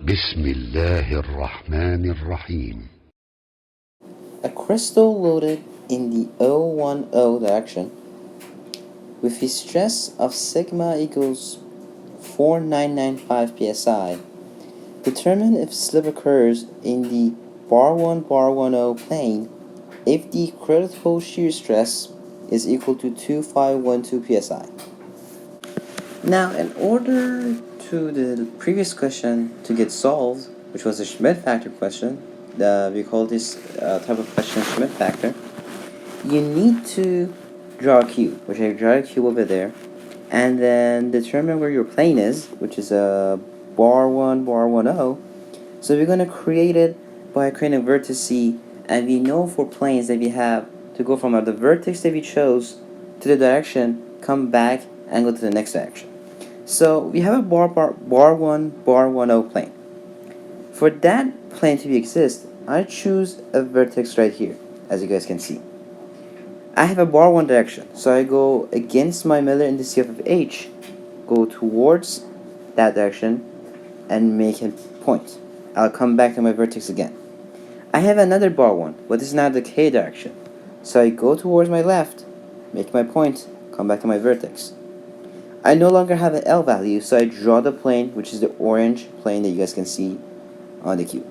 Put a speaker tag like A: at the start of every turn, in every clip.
A: Bismillah Rahmani Rahim.
B: A crystal loaded in the 010 direction with a stress of sigma equals 4995 psi. Determine if slip occurs in the bar 1 bar 10 plane if the critical shear stress is equal to 2512 psi. Now, in order to the previous question to get solved, which was a Schmid factor question, we call this type of question Schmid factor, you need to draw a cube, which I draw a cube over there, and then determine where your plane is, which is a bar 1 bar 10. So we're going to create it by creating a vertex, and we know for planes that we have to go from the vertex that we chose to the direction, come back, and go to the next direction. So we have a bar 1 bar 10 plane. For that plane to exist, I choose a vertex right here, as you guys can see. I have a bar 1 direction, so I go against my Miller indices of h, go towards that direction, and make a point. I'll come back to my vertex again. I have another bar 1, but this is now the k direction. So I go towards my left, make my point, come back to my vertex. I no longer have an L value, so I draw the plane, which is the orange plane that you guys can see on the cube.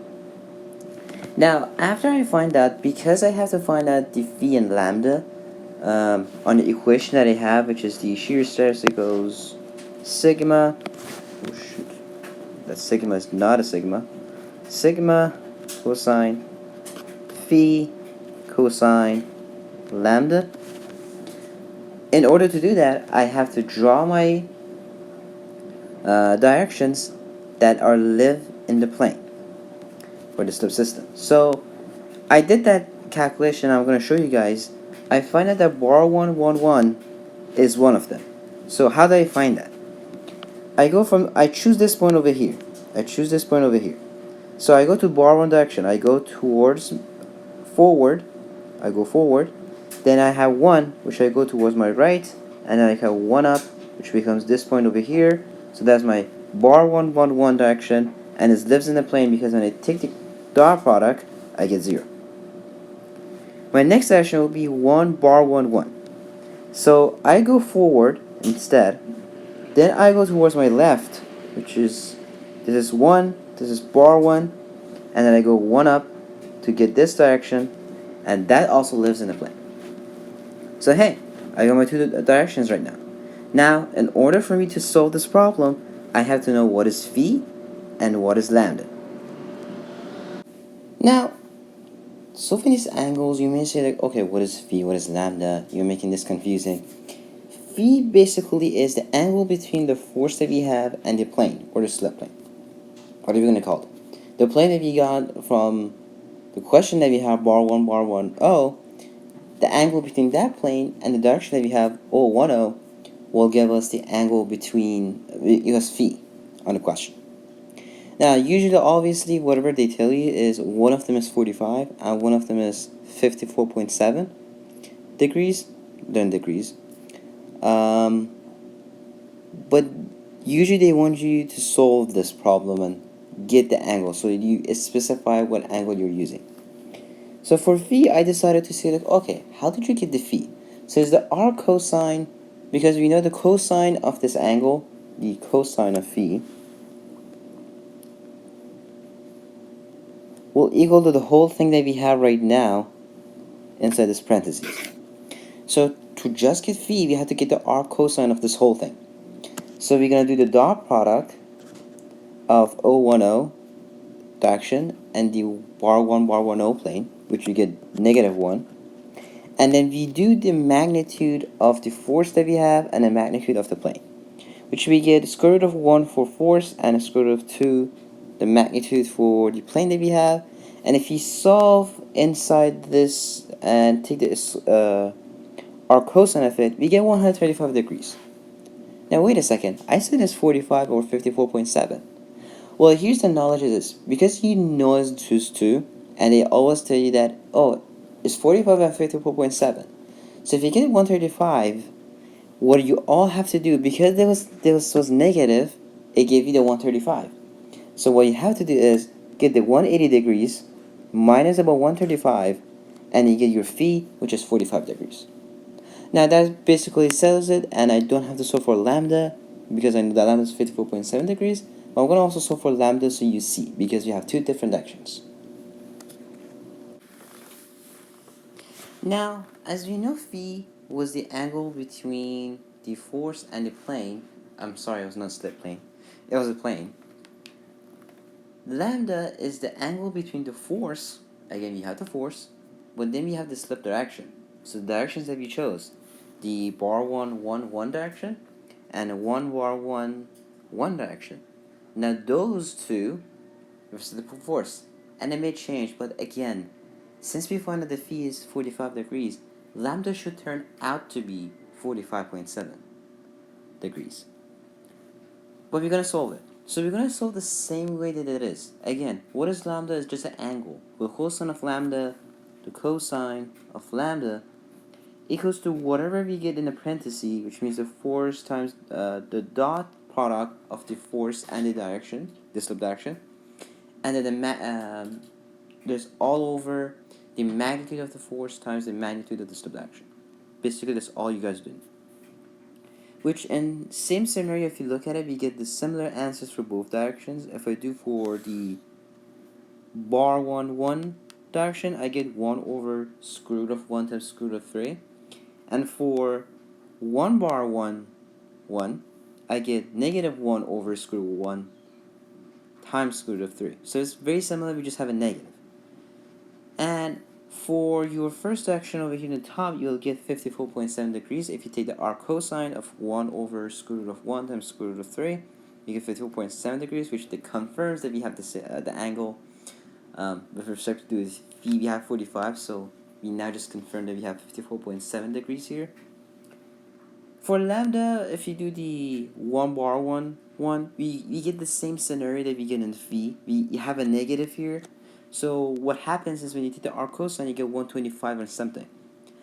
B: Now, after I find out, because I have to find out the phi and lambda on the equation that I have, which is the shear stress equals sigma, oh shoot, that sigma is not a sigma, sigma cosine phi cosine lambda. In order to do that, I have to draw my directions that are live in the plane for the slip system. So I did that calculation. I'm going to show you guys. I find out that bar 111 is one of them. So how do I find that? I choose this point over here. I choose this point over here. So I go to bar 1 direction. I go towards forward. I go forward. Then I have 1, which I go towards my right. And then I have 1 up, which becomes this point over here. So that's my bar 111 direction. And it lives in the plane because when I take the dot product, I get 0. My next direction will be 1 bar 11. So I go forward instead. Then I go towards my left, which is, this is 1, this is bar 1, and then I go 1 up to get this direction, and that also lives in the plane. So hey, I got my two directions right now. Now, in order for me to solve this problem, I have to know what is phi and what is lambda. Now, solving these angles, you may say like, okay, what is phi, what is lambda? You're making this confusing. Phi basically is the angle between the force that we have and the plane, or the slip plane, whatever you're going to call it. The plane that we got from the question that we have bar 1 bar 10, the angle between that plane and the direction that we have 010 will give us the angle between, give us phi on the question. Now, usually, obviously, whatever they tell you is one of them is 45 and one of them is 54.7 degrees, then degrees. But usually they want you to solve this problem and get the angle, so you specify what angle you're using. So for phi, I decided to say like, okay, how did you get the phi? So it's the r cosine, because we know the cosine of this angle, the cosine of phi, will equal to the whole thing that we have right now inside this parentheses. So to just get phi, we have to get the r cosine of this whole thing. So we're going to do the dot product of 010 direction and the bar 1 bar 10 plane, which we get -1. And then we do the magnitude of the force that we have and the magnitude of the plane, which we get square root of 1 for force and square root of 2 the magnitude for the plane that we have. And if you solve inside this and take this our cosine of it, we get 135 degrees. Now wait a second, I said it's 45 or 54.7. Well, here's the knowledge of this. Because you know it's just 2, and they always tell you that, oh, it's 45 and 54.7. So if you get 135, what you all have to do, because this was negative, it gave you the 135. So what you have to do is get the 180 degrees minus about 135, and you get your phi, which is 45 degrees. Now that basically settles it, and I don't have to solve for lambda because I know that lambda is 54.7 degrees. But I'm going to also solve for lambda so you see, because you have two different actions. Now, as we know, phi was the angle between the force and the plane. I'm sorry, it was not slip plane. It was a plane. Lambda is the angle between the force. Again, we have the force, but then we have the slip direction. So the directions that we chose, the bar 1 direction, and a 1 bar 1 direction. Now those two versus the force, and it may change, but again, since we find that the phi is 45 degrees, lambda should turn out to be 45.7 degrees. But we're going to solve it. So we're going to solve the same way that it is. Again, what is lambda? Is just an angle. The cosine of lambda, the cosine of lambda, equals to whatever we get in the parenthesis, which means the force times the dot product of the force and the direction, the slip direction, and then there's all over the magnitude of the force times the magnitude of the slip direction. Basically, that's all you guys do. Which, in same scenario, if you look at it, we get the similar answers for both directions. If I do for the bar 1 direction, I get 1 over square root of 1 times square root of 3. And for 1 bar 1, I get negative 1 over square root of 1 times square root of 3. So it's very similar, we just have a negative. And for your first direction over here in the top, you'll get 54.7 degrees. If you take the arc cosine of 1 over square root of 1 times square root of 3, you get 54.7 degrees, which confirms that we have the angle with respect to this phi, we have 45, so we now just confirm that we have 54.7 degrees here. For lambda, if you do the 1 bar 1, we get the same scenario that we get in phi. We have a negative here. So what happens is when you take the arc cosine, you get 125 or something.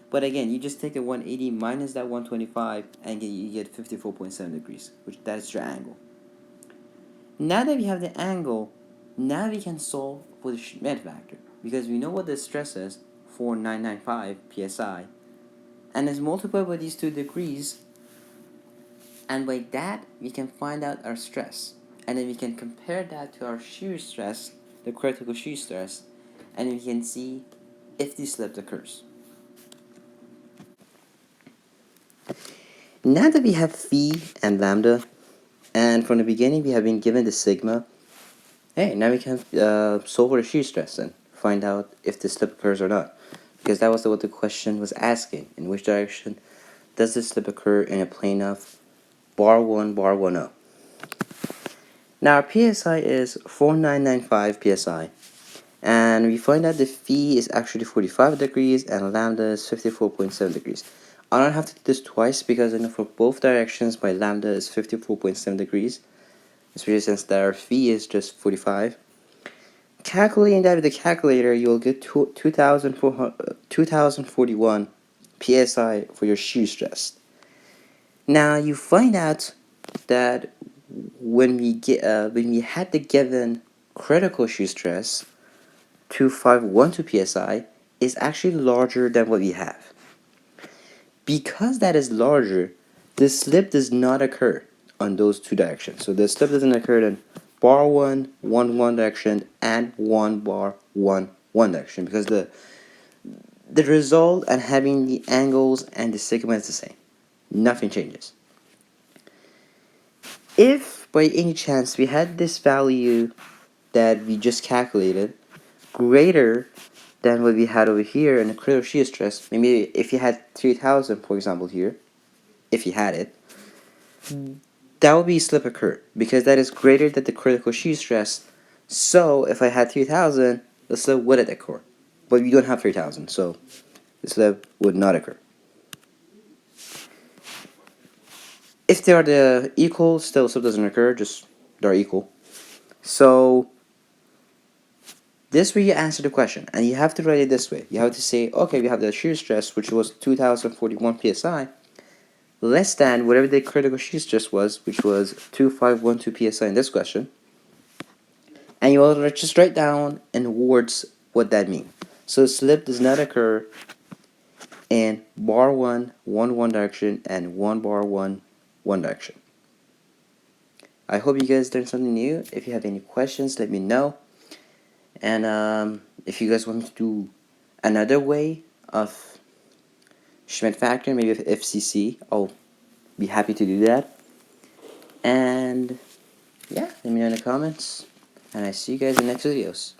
B: But again, you just take the 180 minus that 125, and you get 54.7 degrees, which that is your angle. Now that we have the angle, now we can solve for the Schmid factor, because we know what the stress is, 4995 psi, and it's multiplied by these 2 degrees, and by that we can find out our stress, and then we can compare that to our shear stress, the critical shear stress, and we can see if the slip occurs. Now that we have phi and lambda, and from the beginning we have been given the sigma, hey, now we can solve for the shear stress and find out if the slip occurs or not, because that was what the question was asking. In which direction does the slip occur in a plane of bar 1, bar 1, 0? Now our PSI is 4995 PSI, and we find out the phi is actually 45 degrees and lambda is 54.7 degrees. I don't have to do this twice because I know for both directions my lambda is 54.7 degrees, especially since that our phi is just 45. Calculating that with the calculator, you'll get 2041 PSI for your shear stress. Now you find out that when we had the given critical shear stress, 2512 psi, is actually larger than what we have. Because that is larger, the slip does not occur on those 2 directions. So the slip doesn't occur in bar 1 direction and 1 bar 1 direction, because the result and having the angles and the sigma is the same. Nothing changes. If by any chance we had this value that we just calculated greater than what we had over here in the critical shear stress, maybe if you had 3000 for example here, if you had it, that would be slip occur, because that is greater than the critical shear stress. So if I had 3000, the slip would occur, but we don't have 3000, so the slip would not occur. If they are the equal, still slip doesn't occur, just they're equal. So this way you answer the question, and you have to write it this way. You have to say, okay, we have the shear stress, which was 2041 psi, less than whatever the critical shear stress was, which was 2512 psi in this question. And you will just write down in words what that means. So slip does not occur in bar 1 direction, and 1 bar 1 direction. I hope you guys learned something new. If you have any questions, let me know. And if you guys want me to do another way of Schmid factor, maybe with FCC, I'll be happy to do that. And yeah, let me know in the comments. And I see you guys in the next videos.